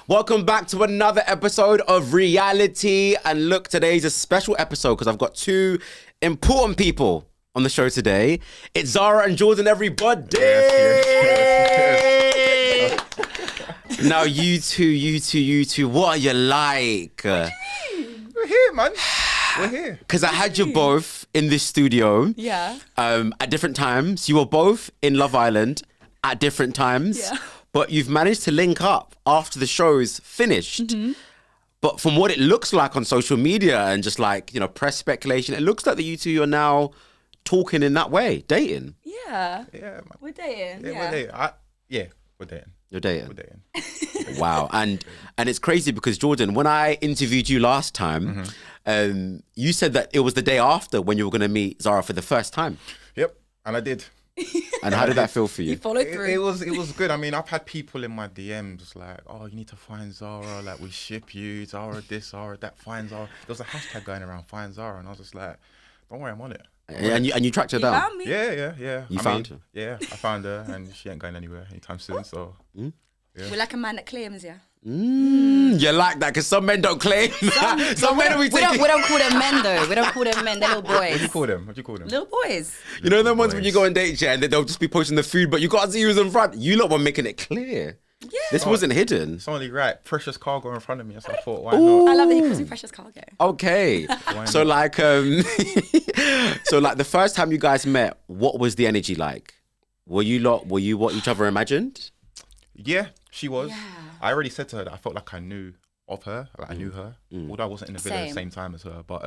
Welcome back to another episode of Reality. And look, today's a special episode because I've got two important people on the show today. It's Zara and Jordan, everybody. Yes. Now, you two, what are you like? We're here, man. We're here. Because I had you both in this studio at different times. You were both in Love Island at different times. Yeah. But you've managed to link up after the show's finished. Mm-hmm. But from what it looks like on social media and just like, you know, press speculation, it looks like the you two are now talking in that way, dating. Yeah. Yeah, man. We're dating. Yeah, we're dating. We're dating. You're dating. We're dating. Wow. And it's crazy because Jordan, when I interviewed you last time, you said that it was the day after when you were going to meet Zara for the first time. Yep, and I did. And how did that feel for you? You followed through. It was good. I mean, I've had people in my DMs like, "Oh, you need to find Zara. Like, we ship you, Zara this, Zara that. Find Zara." There was a hashtag going around, "Find Zara," and I was just like, "Don't worry, I'm on it." And you tracked her You down? found me. Yeah. You found her? Yeah, I found her, and she ain't going anywhere anytime soon. So We're like a man that claims, yeah. You like that because some men don't claim. Some men we don't call them men though. We don't call them men. They're little boys. what do you call them? What do you call them? Little boys. You know them ones when you go on dates, yeah, and they'll just be posting the food, but you can't see who's in front. You lot were making it clear. Yeah. This wasn't hidden. It's only right. Precious cargo in front of me. So I thought, why I not? love that he calls me precious cargo. Okay. So like, so like the first time you guys met, what was the energy like? Were you what each other imagined? Yeah, she was. Yeah. I already said to her that I felt like I knew of her, like I knew her, although I wasn't in the villa at the Same. same time as her. But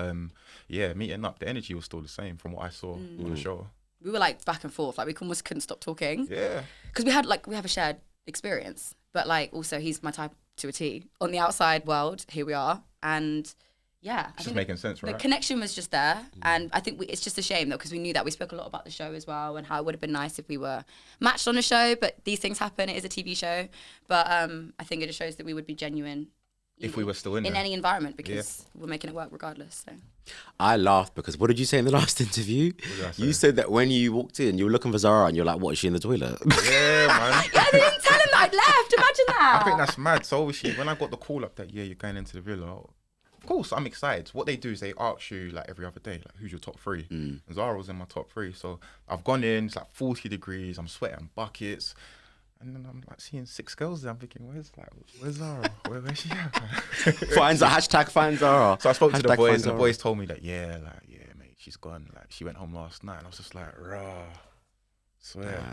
yeah, meeting up, the energy was still the same from what I saw on the show. We were like back and forth. Like we almost couldn't stop talking. Yeah. Because we have a shared experience. But like also he's my type to a T. On the outside world, here we are. And yeah. It's just making sense, right? The connection was just there. And I think it's just a shame though, because we knew that we spoke a lot about the show as well and how it would have been nice if we were matched on a show, but these things happen. It is a TV show. But I think it just shows that we would be genuine If we were still in there. any environment because we're making it work regardless. So I laughed because what did you say in the last interview? did I say? You said that when you walked in, you were looking for Zara and you're like, what, is she in the toilet? Yeah, man. I didn't tell him that I'd left. Imagine that. I think that's mad. So obviously, when I got the call up that, you're going into the villa, of course, I'm excited. What they do is they ask you like every other day, like, who's your top three? And Zara was in my top three. So I've gone in, it's like 40 degrees, I'm sweating buckets. And then I'm like seeing 6 girls there. I'm thinking, where's Zara? Where's she at? Find Zara. So I spoke to the Hashtag boys, find and the Zara. boys told me that, yeah, mate, she's gone. Like, she went home last night. And I was just like, rah, swear.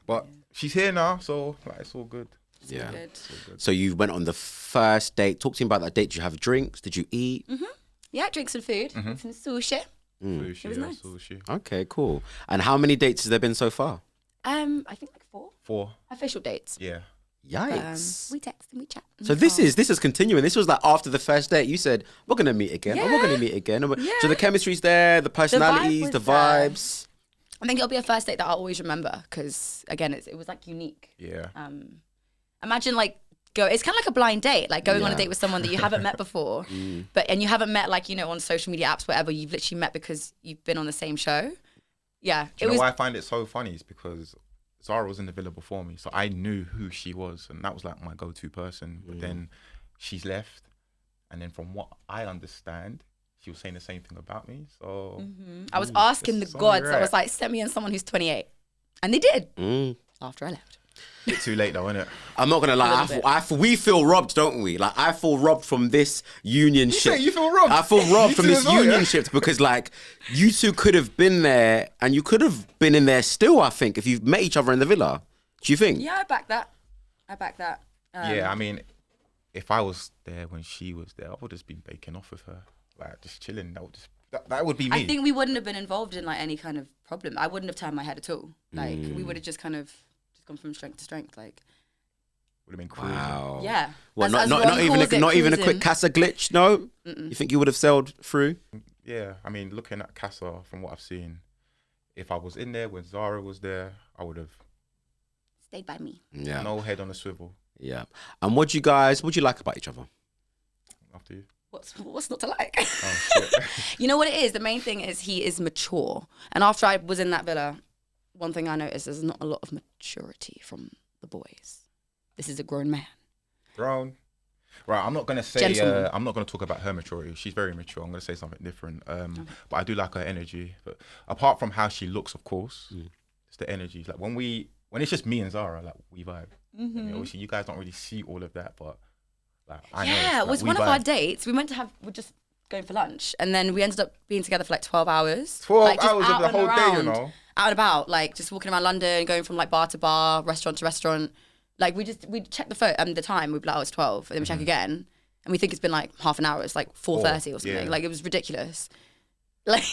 But she's here now, so like, it's all good. Yeah. Good. So you went on the first date. Talk to me about that date. Did you have drinks? Did you eat? Yeah, drink some food, some sushi. Sushi, It was nice. sushi. Okay, cool. And how many dates has there been so far? I think like 4 4, official dates. yeah. Yikes. We text and we chat. and So we this talk. is continuing. This was like after the first date. You said we're gonna meet again. And we're gonna meet again. And So the chemistry's there, the personalities, was the there. vibes. I think it'll be a first date that I'll always remember because again, it was like unique. Yeah. Imagine like it's kind of like a blind date, like going on Yeah. a date with someone that you haven't met before, and you haven't met like on social media apps, whatever. You've literally met because you've been on the same show. Yeah, Do you know why I find it so funny? Is because Zara was in the villa before me, so I knew who she was, and that was like my go-to person. But then she's left, and then from what I understand, she was saying the same thing about me. So I was asking the it's only gods. I right. was like, send me in someone who's 28, and they did after I left. bit too late though, isn't it? I'm not gonna lie. We feel robbed, don't we? Like I feel robbed from this unionship. You feel robbed? I feel robbed You from too this as well, yeah? unionship because like you two could have been there and you could have been in there still. I think if you've met each other in the villa. Do you think? Yeah, I back that. Yeah, I mean, if I was there when she was there, I would have just been baking off with her, like just chilling. That would be me. I think we wouldn't have been involved in like any kind of problem. I wouldn't have turned my head at all. Like we would have just kind of gone from strength to strength. Like would have been cruising. Wow. yeah. Well, As not Ron even calls it, not even a cruising. quick Casa glitch. No. You think you would have sailed through? Yeah, I mean, looking at Casa from what I've seen, if I was in there when Zara was there, I would have Stayed by me. Yeah. no head on a swivel. Yeah. And what do you like about each other? After you. What's not to like? Oh shit. You know what it is? The main thing is he is mature. And after I was in that villa, one thing I noticed is not a lot of maturity from the boys. This is a grown man. Grown. Right, I'm not gonna say. Gentleman. I'm not gonna talk about her maturity. She's very mature. I'm gonna say something different. But I do like her energy. But apart from how she looks, of course, it's the energy. Like when it's just me and Zara, like we vibe. I mean, obviously, you guys don't really see all of that, but like I know. Yeah, it like, was we one of vibe. our dates. We're just going for lunch, and then we ended up being together for like 12 hours. 12 like, just hours of out the and whole day, you around, know. Out and about, like just walking around London, going from like bar to bar, restaurant to restaurant. Like we'd check the time. We'd be like, oh, it's 12, and then we check again, and we think it's been like half an hour. It's like 4:30 or something. yeah. Like it was ridiculous. Like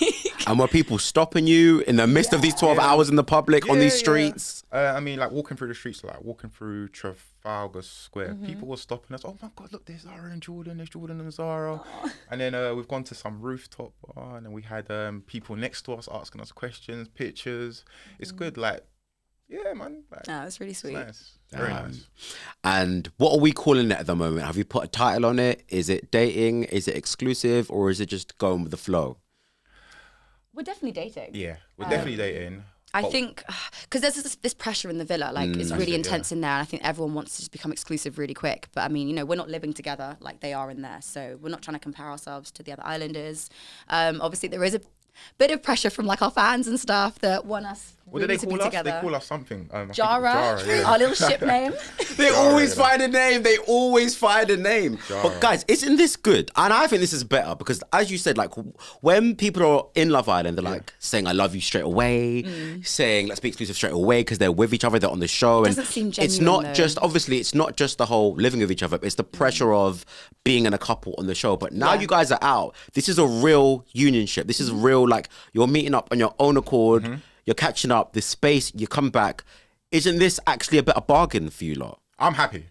And were people stopping you in the midst of these 12 hours in the public on these streets? I mean, like walking through the streets, like walking through Trafalgar Square, people were stopping us. Oh my God, look, there's Zara and Jordan. There's Jordan and Zara. And then we've gone to some rooftop bar, and then we had people next to us asking us questions, pictures. It's good, like, yeah, man. Like, no, it's really it's sweet. nice, very nice. And what are we calling it at the moment? Have you put a title on it? Is it dating? Is it exclusive? Or is it just going with the flow? We're definitely dating. Yeah, we're definitely dating. I think because there's this pressure in the villa, like it's really it, intense in there, and I think everyone wants to just become exclusive really quick. But I mean, you know, we're not living together like they are in there, so we're not trying to compare ourselves to the other islanders. Obviously, there is a bit of pressure from like our fans and stuff that want us What really do they to be call us? together. They call us something. I think Jara, yeah. our little ship name. They always find a name. They always find a name. Jara. But guys, isn't this good? And I think this is better because, as you said, like when people are in Love Island, they're like saying "I love you" straight away, saying "Let's be exclusive" straight away because they're with each other, they're on the show. Doesn't seem it's genuine, not though. just obviously it's not just the whole living with each other. It's the pressure of being in a couple on the show. But now you guys are out. This is a real unionship. This is real. Like you're meeting up on your own accord. You're catching up. This space. You come back. Isn't this actually a better bargain for you lot? I'm happy.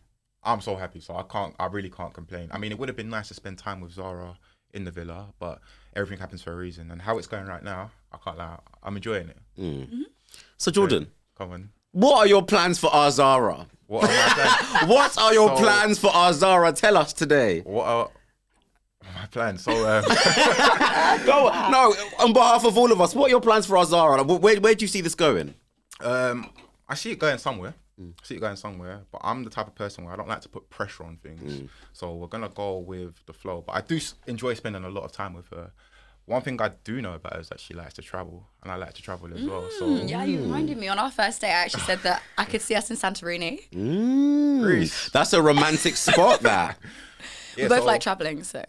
I'm so happy. So I really can't complain. I mean, it would have been nice to spend time with Zara in the villa, but everything happens for a reason. And how it's going right now, I can't lie. I'm enjoying it. So Jordan, Come on. what are your plans for our Zara? What are my plans? What are your So- plans for our Zara? Tell us today. What are my plans? So Go, no, on behalf of all of us, what are your plans for our Zara? Like, where do you see this going? I see it going somewhere. But I'm the type of person where I don't like to put pressure on things. So we're gonna go with the flow. But I do enjoy spending a lot of time with her. One thing I do know about her is that she likes to travel, and I like to travel as well. So Yeah, you reminded me. On our first date, I actually said that I could see us in Santorini. Greece. That's a romantic spot, that. Yeah, We both so- like traveling, so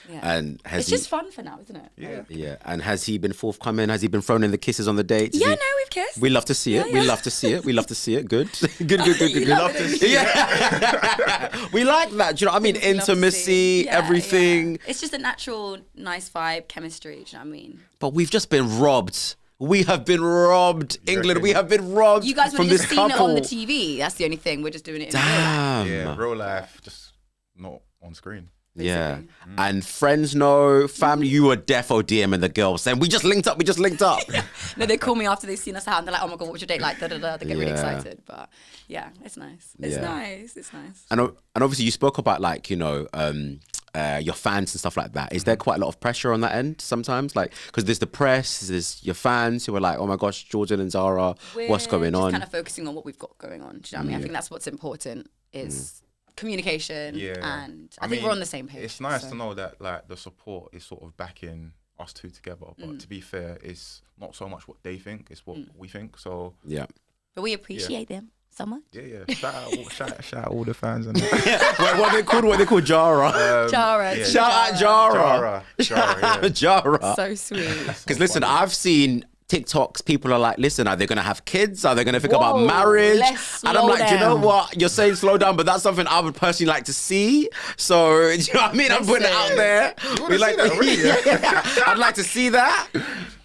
yeah. And has It's he? just fun for now, isn't it? Yeah. Yeah, and has he been forthcoming? Has he been thrown in the kisses on the dates? Is Yeah, he- no, we've kissed. We love to see it. We love to see it. We love to see it. Good. Good. love to see Yeah. We like that. Do you know what I mean? We love to see. Intimacy, Yeah, everything. yeah. It's just a natural, nice vibe, chemistry. Do you know what I mean? But we've just been robbed. We have been robbed. England, we have been robbed You guys would from have this just seen couple. it on the TV. That's the only thing. We're just doing it in real life. Damn. Yeah, real life, just not on screen. Yeah. basically. And friends know, family, you were defo DMing the girls saying, we just linked up. No, they call me after they've seen us out and they're like, oh my God, what was your date like? Da, da, da. They get really Yeah. excited. But yeah, it's nice. It's Yeah. nice. It's nice. And obviously you spoke about like, you know, your fans and stuff like that. Is there quite a lot of pressure on that end sometimes? Like, because there's the press, there's your fans who are like, oh my gosh, Jordan and Zara, what's going We're on? just kind of focusing on what we've got going on. Do you know what I mean? I think that's what's important is communication. Yeah. And I think we're on the same page. It's nice so. to know that like the support is sort of backing us two together. But to be fair, it's not so much what they think, it's what we think. So Yeah. But we appreciate them so much. yeah. Shout out all the fans and what are they called? Jara. Jara. yeah. Shout out Jara. Jara, yeah. Jara. So sweet. Because listen, I've seen TikToks, people are like, listen, are they going to have kids? Are they going to think about Whoa, marriage? let's And I'm slow like, do you know down. what? You're saying slow down, but that's something I would personally like to see. So, do you know what I mean? I'm putting it out there. wanna see that, really? Yeah. I'd like to see that.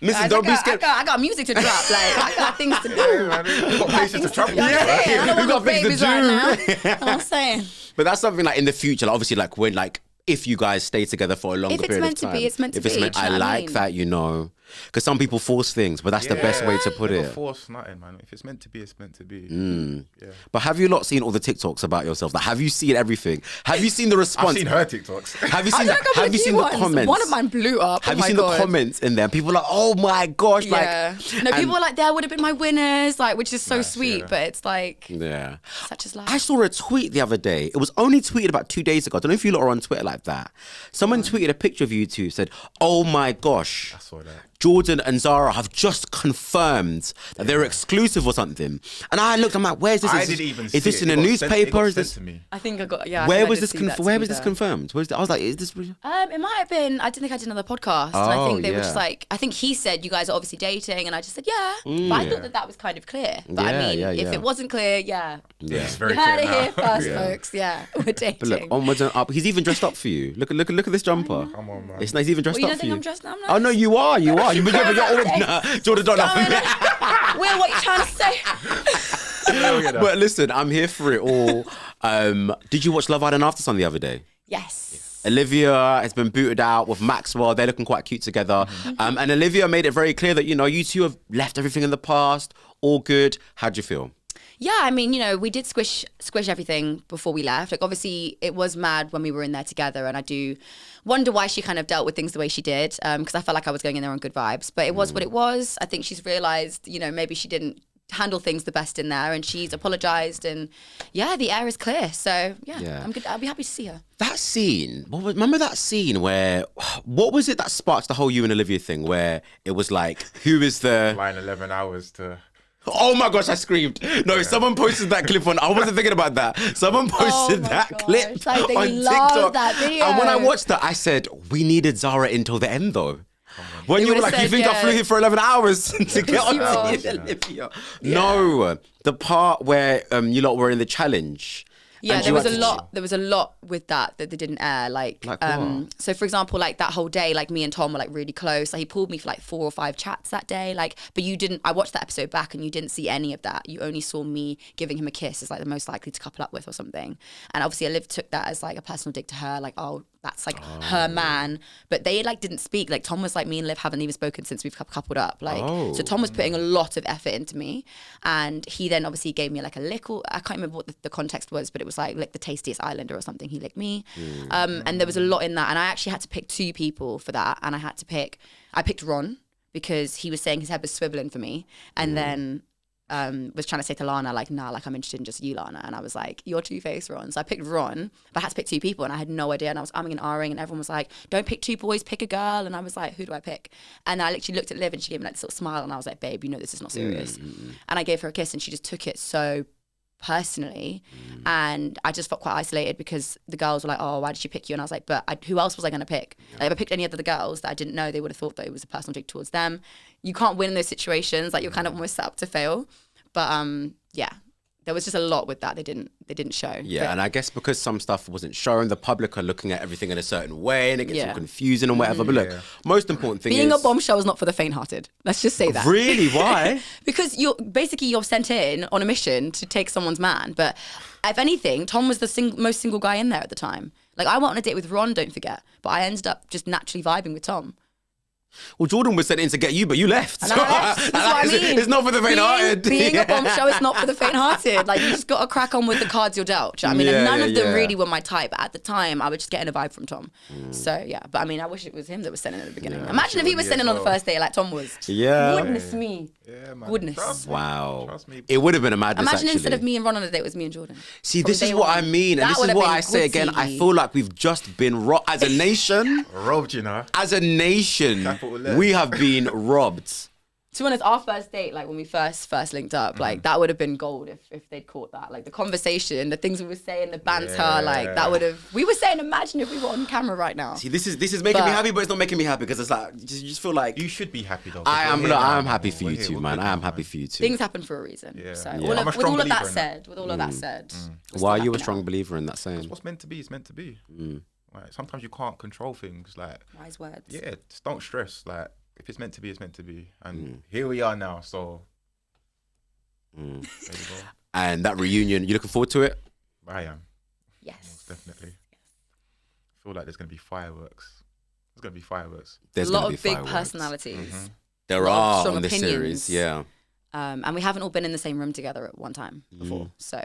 Listen, Guys, don't be I scared. got music to drop. Like, I got things to do. We've got places to travel. Yeah, I don't we want got no things to babies right do. now. You know what I'm saying? But that's something like in the future, like obviously, like when, like, if you guys stay together for a longer If it's period meant of to time. be, it's meant to if it's be, meant, do you I know what I like mean? that, you know. Because some people force things, but that's the best way to put Never it. force nothing, man. If it's meant to be, it's meant to be. Yeah. But have you not seen all the TikToks about yourself? Like, have you seen everything? Have you seen the response? I've seen her TikToks. Have you I seen? don't know Have you seen the comments? One of mine blew up. Have Oh you my seen God. the comments in there? People are like, oh my gosh, Yeah. like. No, and- people were like, there would have been my winners, like, which is so Nice, sweet, yeah. but it's like Yeah. such as life. I saw a tweet the other day. It was only tweeted about 2 days ago. I don't know if you lot are on Twitter like that. Someone tweeted a picture of you two, said, oh my gosh. I saw that. Jordan and Zara have just confirmed that they're exclusive or something. And I looked, I'm like, where's this? I Is this- didn't even Is see this it. in a It got sent- it newspaper? got Is this? sent to me. I think I got, yeah. I Where think I was did this? see that, to Where be was this fair. confirmed? I was like, is this? It might have been. I didn't think I did another podcast. And I Oh, think they were yeah. just like. I think he said you guys are obviously dating, and I just said yeah. But I thought that was kind of clear. But I Yeah, mean, yeah, if yeah. it wasn't clear, yeah, It's very you heard clear it here now. first, folks. Yeah, we're dating. But look, onwards and up. He's even dressed up for you. Look at this jumper. Come on, man. It's nice. He's even dressed Well, you up don't for think you. I'm dressed now? I'm Oh no, nice. you are. You're always nah, Jordan. Don't laugh Going at me. on. Will, what you trying to say? But listen, I'm here for it all. Did you watch Love Island After Sun the other day? Yes. Olivia has been booted out with Maxwell. They're looking quite cute together. And Olivia made it very clear that, you two have left everything in the past. All good. How'd you feel? Yeah, I mean, we did squish everything before we left. Like, obviously, it was mad when we were in there together, and I do wonder why she kind of dealt with things the way she did, because I felt like I was going in there on good vibes. But it was what it was. I think she's realised, maybe she didn't handle things the best in there, and she's apologised, and yeah, the air is clear. So yeah. I'm good. I'll be happy to see her. That scene, remember that scene where, what was it that sparked the whole you and Olivia thing, where it was like, who is the... Flying 11 hours to... Oh my gosh, I screamed. No, someone posted that clip on, I wasn't thinking about that. Someone posted my that gosh, clip like, they on love TikTok. that video. And when I watched that, I said, we needed Zara until the end though. When They you were would've like, you said, think I yeah. flew here for 11 hours to get on you to Olivia? No, the part where you lot were in the challenge. Yeah, and there you was had a to- lot. There was a lot with that they didn't air. Like Like what? so for example, like that whole day, like me and Tom were like really close. Like he pulled me for like 4 or 5 chats that day. Like, but you didn't. I watched that episode back, and you didn't see any of that. You only saw me giving him a kiss as like the most likely to couple up with or something. And obviously, Liv took that as like a personal dig to her. Like, oh, that's like her man. But they like didn't speak. Like Tom was like, me and Liv haven't even spoken since we've coupled up. Like, so Tom was putting a lot of effort into me, and he then obviously gave me like a lick. Or, I can't remember what the context was, but it was like lick the tastiest Islander or something. He licked me, and there was a lot in that. And I actually had to pick 2 people for that, and I picked Ron because he was saying his head was swiveling for me, and then was trying to say to Lana, like, nah, like I'm interested in just you, Lana. And I was like, you're two-faced, Ron. So I picked Ron, but I had to pick 2 people, and I had no idea. And I was umming and ahhing, and everyone was like, don't pick 2 boys, pick a girl. And I was like, who do I pick? And I literally looked at Liv, and she gave me like this little smile, and I was like, babe, this is not serious. And I gave her a kiss, and she just took it so personally, and I just felt quite isolated because the girls were like, oh, why did she pick you? And I was like, but who else was I going to pick? Like, if I picked any other the girls that I didn't know, they would have thought that it was a personal dig towards them. You can't win in those situations. Like, you're kind of almost set up to fail. But yeah, there was just a lot with that they didn't show. Yeah, But and I guess because some stuff wasn't shown, the public are looking at everything in a certain way, and it gets Yeah. all confusing and whatever. But look, most important thing being is a bombshell is not for the faint-hearted. Let's just say that. Really? Why? Because you're sent in on a mission to take someone's man. But if anything, Tom was the most single guy in there at the time. Like, I went on a date with Ron, don't forget, but I ended up just naturally vibing with Tom. Well, Jordan was sent in to get you, but you left. And I left. That's what I mean. It's not for the faint-hearted. Being Yeah. a bombshell is not for the faint-hearted. Like, you just got to crack on with the cards you're dealt. Do you know what I mean? Yeah, And none yeah, of them yeah. really were my type. But at the time, I was just getting a vibe from Tom. So, yeah. But I mean, I wish it was him that was sending at the beginning. Imagine if he was me sending as on the well. first day like Tom was. Yeah. Goodness me. Yeah, man. Goodness. Trust me. Wow. Trust me. It would have been a madness, Imagine actually. instead of me and Ron on a date, it was me and Jordan. See, From this is day what one. I mean. And That this is would have what been I say good again. I TV. feel like we've just been robbed. As a nation, Robbed, you know. as a nation, Capital letters. we have been robbed. To be honest, our first date, like when we first linked up, like that would have been gold if they'd caught that. Like the conversation, the things we were saying, the banter, like that would have. We were saying, imagine if we were on camera right now. See, this is making me But- happy, but it's not making me happy because it's like you just feel like You should be happy though. I am. We're Look, here I am now, happy man. for We're you here, too, we're man. good I am now, happy man. for you too. Things happen for a reason. Yeah. So Yeah. all I'm a of, with strong all of that believer in that. said, we're Why still are you a happy strong now. believer in that saying? What's meant to be is meant to be. Like, sometimes you can't control things. Like, Wise words. yeah, just don't stress. Like, if it's meant to be, it's meant to be. And here we are now. So there you go. And that reunion, you looking forward to it? I am Yes. definitely. I feel like there's gonna be fireworks. It's gonna be fireworks. There's a lot gonna of be big fireworks. personalities. There lot of are strong on this opinions. series, yeah. And we haven't all been in the same room together at one time before. So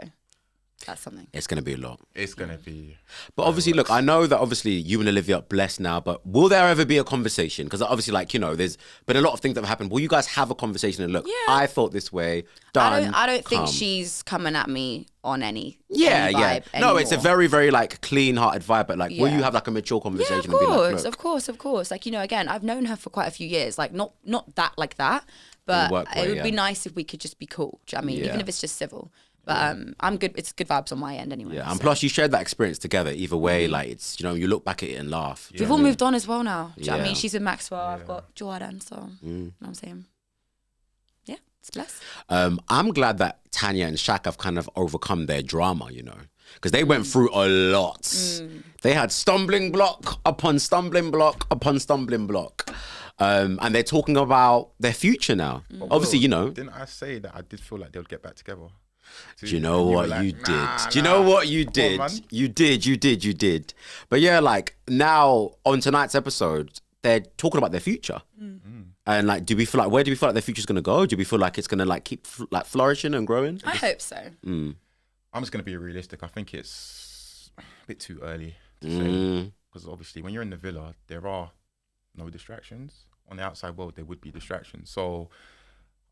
that's something. It's gonna be a lot. It's gonna be. But obviously, look, I know that obviously you and Olivia are blessed now, but will there ever be a conversation? Because obviously, like, you know, there's been a lot of things that have happened. Will you guys have a conversation and look, Yeah. I thought this way, done. I don't think come. she's coming at me on any Yeah, any yeah. vibe No, it's a anymore. very, very like clean-hearted vibe. But like, will Yeah. you have like a mature Yeah, conversation of and be like, course, look, of course. Like, you know, again, I've known her for quite a few years. Like, not that like that, but work way, it would be yeah. nice if we could just be cool. Do you know what I mean? Yeah. Even if it's just civil. But I'm good. It's good vibes on my end anyway. yeah. And so. plus, you shared that experience together. Either way, like it's, you know, you look back at it and laugh. We've all moved on as well now. Do you know what I Yeah. mean? She's with Maxwell. I've got Jordan. So, you know what I'm saying? Yeah, it's blessed. I'm glad that Tanya and Shaq have kind of overcome their drama, you know, because they went through a lot. They had stumbling block upon stumbling block upon stumbling block. And they're talking about their future now. Obviously, you know. Didn't I say that I did feel like they would get back together? Do you know were what like, you "Nah, did? Do you know nah. what you Come on, did? man." You did. But yeah, like now on tonight's episode, they're talking about their future. And like, do we feel like, where do we feel like their future's gonna go? Do we feel like it's gonna like keep like flourishing and growing? I hope so. I'm just gonna be realistic. I think it's a bit too early to Mm. say, because obviously when you're in the villa, there are no distractions. On the outside world, there would be distractions. So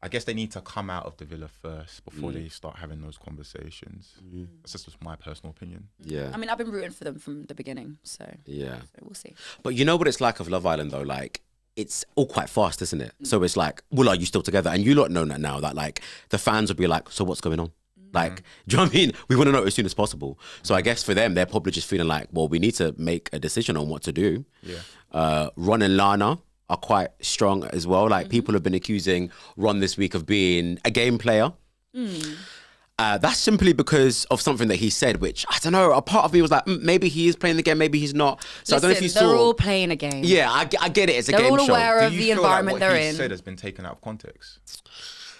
I guess they need to come out of the villa first before they start having those conversations. That's just my personal opinion. Yeah. I mean, I've been rooting for them from the beginning. So Yeah. we'll see. But you know what it's like of Love Island though? Like, it's all quite fast, isn't it? So it's like, well, are you still together? And you lot know that now, that like the fans will be like, so what's going on? Like, do you know what I mean? We want to know as soon as possible. So I guess for them, they're probably just feeling like, well, we need to make a decision on what to do. Yeah. Ron and Lana are quite strong as well. Like, people have been accusing Ron this week of being a game player. That's simply because of something that he said, which, I don't know, a part of me was like, maybe he is playing the game, maybe he's not. So I don't know if you they're saw. all playing a game. Yeah, I get it. It's a They're game all show. aware of Do the you feel environment like they're what he in. said has been taken out of context?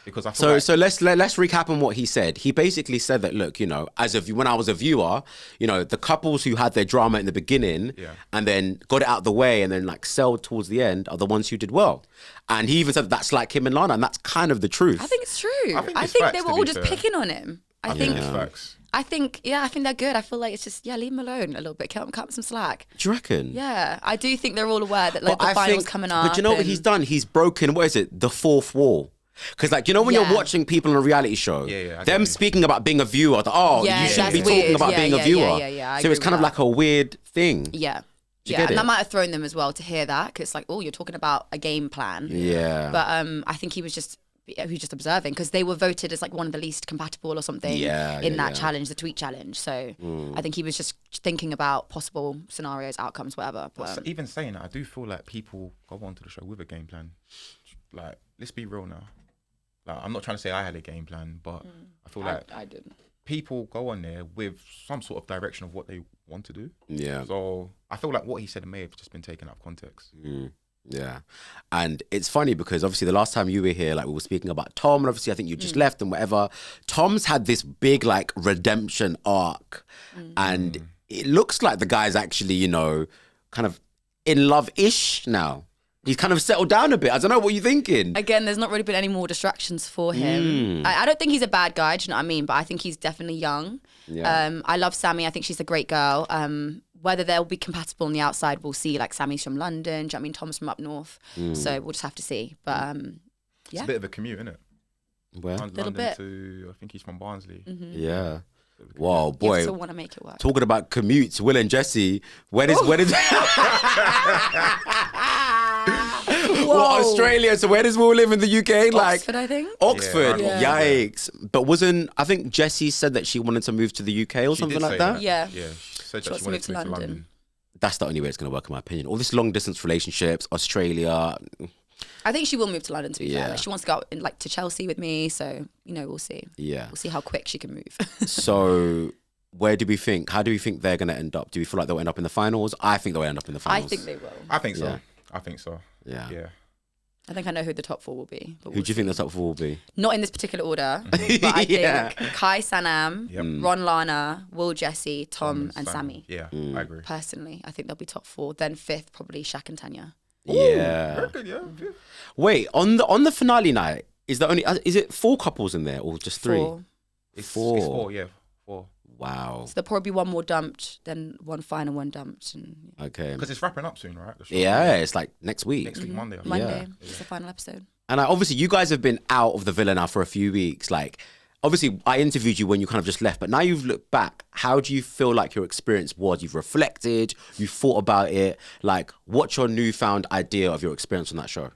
Because I feel So like let's recap on what he said. He basically said that, look, you know, when I was a viewer, you know, the couples who had their drama in the beginning and then got it out the way and then like sold towards the end are the ones who did well. And he even said that's like him and Lana, and that's kind of the truth. I think it's true. I think I it's think facts, they to were be all just fair. picking on him. I think it's facts. I think they're good. I feel like it's just leave them alone a little bit. Cut them some slack. Do you reckon? Yeah, I do think they're all aware that like But the I finals think- coming up. But you know what he's done? He's broken, what is it? The fourth wall. Because like, you know when Yeah. you're watching people on a reality show, Yeah, I get them you. speaking about being a viewer, Yeah, you shouldn't be that's talking weird. about Yeah, being a yeah, viewer. yeah, I so it's agree kind of with like a weird thing. Yeah. Do you Yeah, get and it? that might have thrown them as well to hear that because it's like, oh, you're talking about a game plan. Yeah. But I think he was just observing because they were voted as like one of the least compatible or something in that challenge, the tweet challenge. So I think he was just thinking about possible scenarios, outcomes, whatever. But But, even saying that, I do feel like people go onto the show with a game plan. Like, let's be real now. Like, I'm not trying to say I had a game plan, but I feel like I didn't. people go on there with some sort of direction of what they want to do. Yeah. So I feel like what he said may have just been taken out of context. Yeah. And it's funny because obviously the last time you were here, like we were speaking about Tom, and obviously I think you just left and whatever. Tom's had this big like redemption arc. And it looks like the guy's actually, you know, kind of in love-ish now. He's kind of settled down a bit. I don't know, what you're thinking? Again, there's not really been any more distractions for him. I don't think he's a bad guy, do you know what I mean? But I think he's definitely young. Yeah. I love Sammy. I think she's a great girl. Whether they'll be compatible on the outside, we'll see. Like Sammy's from London, do you know what I mean? Tom's from up north. So we'll just have to see. But It's yeah, a bit of a commute, isn't it? Where? Little bit. To, I think he's from Barnsley. Yeah. Whoa, you boy. still want to make it work. Talking about commutes, Will and Jesse, where does well, Australia, so where does Will live in the UK? Like Oxford, I think. Oxford, Yeah. yikes. But I think Jessie said that she wanted to move to the UK or She something did like say that? Yeah. Yeah. She said She that wants she wanted to move to London. That's the only way it's going to work, in my opinion. All this long distance relationships, Australia. I think she will move to London, to be Yeah. fair. Like, she wants to go in, like to Chelsea with me. So, we'll see. Yeah. We'll see how quick she can move. So how do we think they're going to end up? Do we feel like they'll end up in the finals? I think they'll end up in the I finals. think they will. I think so. Yeah. I think so. Yeah. Yeah. I think I know who the top 4 will be. But Who do you think the top 4 will be? Not in this particular order, but I Yeah. think Kai Sanam, Ron Lana, Will Jesse, Tom, and Sammy. Yeah, I agree. Personally, I think they'll be top 4. Then 5th, probably Shaq and Tanya. Yeah. Very good, yeah. Wait, on the finale night, is it 4 couples in there or just 3? 4. It's 4. 4, yeah. 4. Wow. So there'll probably be one more dumped, then one fine and one dumped. And Okay. Because it's wrapping up soon, right? The show. Yeah, it's like next week. Next week, Monday. I think. Monday is the final episode. And obviously, you guys have been out of the villa now for a few weeks. Like, obviously, I interviewed you when you kind of just left, but now you've looked back. How do you feel like your experience was? You've reflected, you've thought about it. Like, what's your newfound idea of your experience on that show?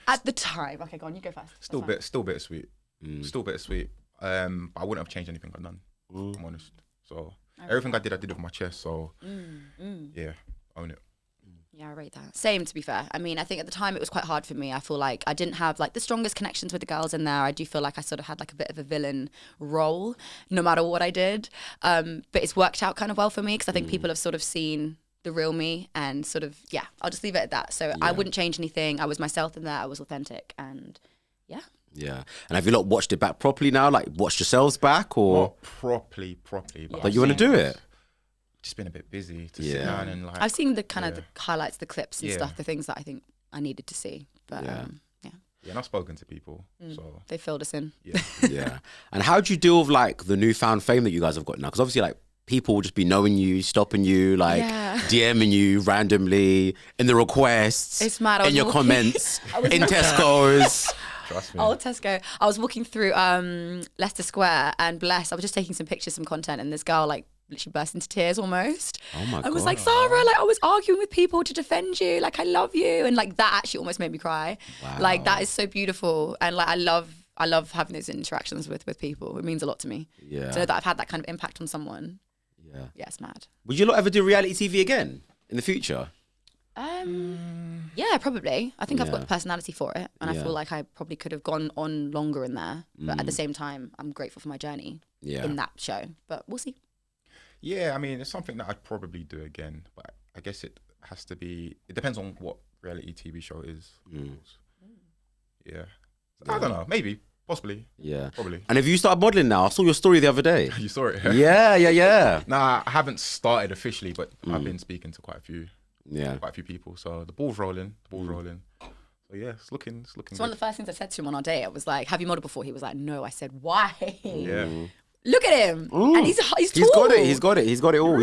At the time, okay, go on, you go first. Still bittersweet. Still bittersweet. But I wouldn't have changed anything I've done. If I'm honest. So everything I did with my chest. So yeah, own it. Yeah, I rate that. Same, to be fair. I mean, I think at the time it was quite hard for me. I feel like I didn't have like the strongest connections with the girls in there. I do feel like I sort of had like a bit of a villain role, no matter what I did. But it's worked out kind of well for me because I think people have sort of seen the real me and sort of, yeah, I'll just leave it at that. So I wouldn't change anything. I was myself in there. I was authentic and yeah. Yeah. And have you lot watched it back properly now? Like, watched yourselves back or? Not properly. But you want to do it? Just been a bit busy to sit down and like. I've seen the kind of the highlights, the clips and Yeah. stuff, the things that I think I needed to see. But Yeah. yeah, Yeah, and I've spoken to people, so they filled us in. yeah. Yeah. And how do you deal with like the newfound fame that you guys have got now? Because obviously, like, people will just be knowing you, stopping you, like Yeah. DMing you randomly in the requests, It's mad. I was in your walking- comments, in Tesco's. Trust me. Oh, Tesco. I was walking through Leicester Square and bless, I was just taking some pictures, some content, and this girl like literally burst into tears almost. Oh my I was God. like, Sarah, like I was arguing with people to defend you. Like I love you. And like that actually almost made me cry. Like that is so beautiful. And like I love having those interactions with people. It means a lot to me. Yeah. To know that I've had that kind of impact on someone. Yeah. Yeah, it's mad. Would you lot ever do reality TV again in the future? Yeah, probably. I think I've got Yeah. the personality for it, and Yeah. I feel like I probably could have gone on longer in there. But at the same time, I'm grateful for my journey Yeah. in that show. But we'll see. Yeah, I mean, it's something that I'd probably do again, but I guess it has to be. It depends on what reality TV show it is. of course. Yeah. I don't know. Maybe. Possibly. Yeah. Probably. And have you started modeling now? I saw your story the other day. You saw it. Yeah. Nah, I haven't started officially, but I've been speaking to quite a few people. So the ball's rolling. So yeah, it's looking. So one good. of the first things I said to him on our date, I was like, "Have you modeled before?" He was like, "No." I said, "Why?" Yeah. Look at him, and he's tall. He's got it. He's got it all.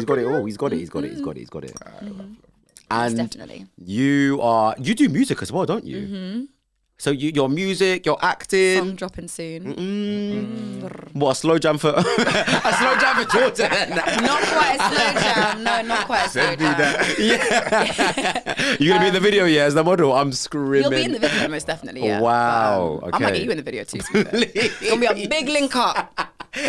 And Definitely. you do music as well, don't you? Mm-hmm. So your music, your acting. Song dropping soon. What, a slow jam for Jordan? Not quite a slow jam. No, not quite a slow jam. You gonna be in the video, yeah, as the model? I'm screaming. You'll be in the video most definitely. Yeah. Wow, I might okay. get you in the video too. To be fair. It's gonna be a big link up.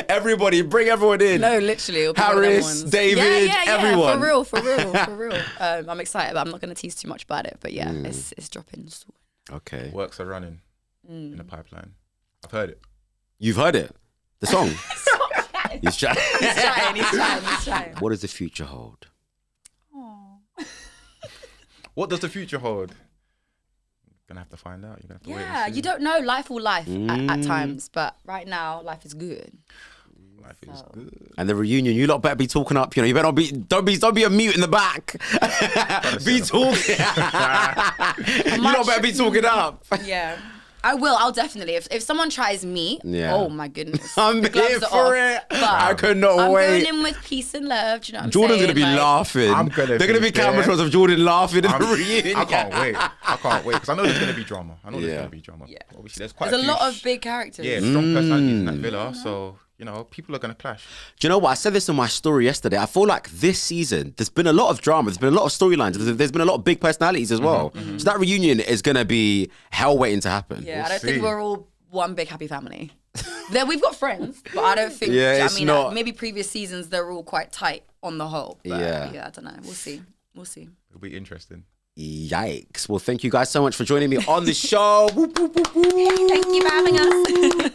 Everybody, bring everyone in. No, literally. It'll be one of them Harris, ones. David, everyone. For real. I'm excited, but I'm not gonna tease too much about it. But yeah, it's dropping soon. Okay. Works are running in the pipeline. I've heard it. You've heard it? The song? He's trying. He's trying. What does the future hold? What does the future hold? You're gonna have to find out. You're gonna have to wait. Yeah, And see. you don't know. Life will life at times, but right now, life is good. Life is good. And the reunion, you lot better be talking up. You know, you better don't be a mute in the back. Be talking. You lot better be talking up. Yeah. I will. I'll definitely. If someone tries me, oh my goodness, I'm the gloves here are for off. it. But I could not I'm wait. going in with peace and love. Do you know what I'm Jordan's saying? gonna be Like, laughing. They're gonna be camera shots of Jordan laughing in the reunion. I can't wait. Because I know there's gonna be drama. Yeah. Yeah. Obviously, there's quite There's a few lot of big characters. Yeah, strong personalities in that villa. So people are gonna clash. Do you know what? I said this in my story yesterday. I feel like this season, there's been a lot of drama. There's been a lot of storylines. There's been a lot of big personalities as well. So that reunion is going to be hell waiting to happen. Yeah, We'll I don't think see. we're all one big happy family. We've got friends, but I don't think. Yeah, I it's mean, not- maybe previous seasons they're all quite tight on the whole. But Yeah. I don't know. We'll see. It'll be interesting. Yikes. Well, thank you guys so much for joining me on the show. Whoop, whoop, whoop, whoop. Thank you for having us.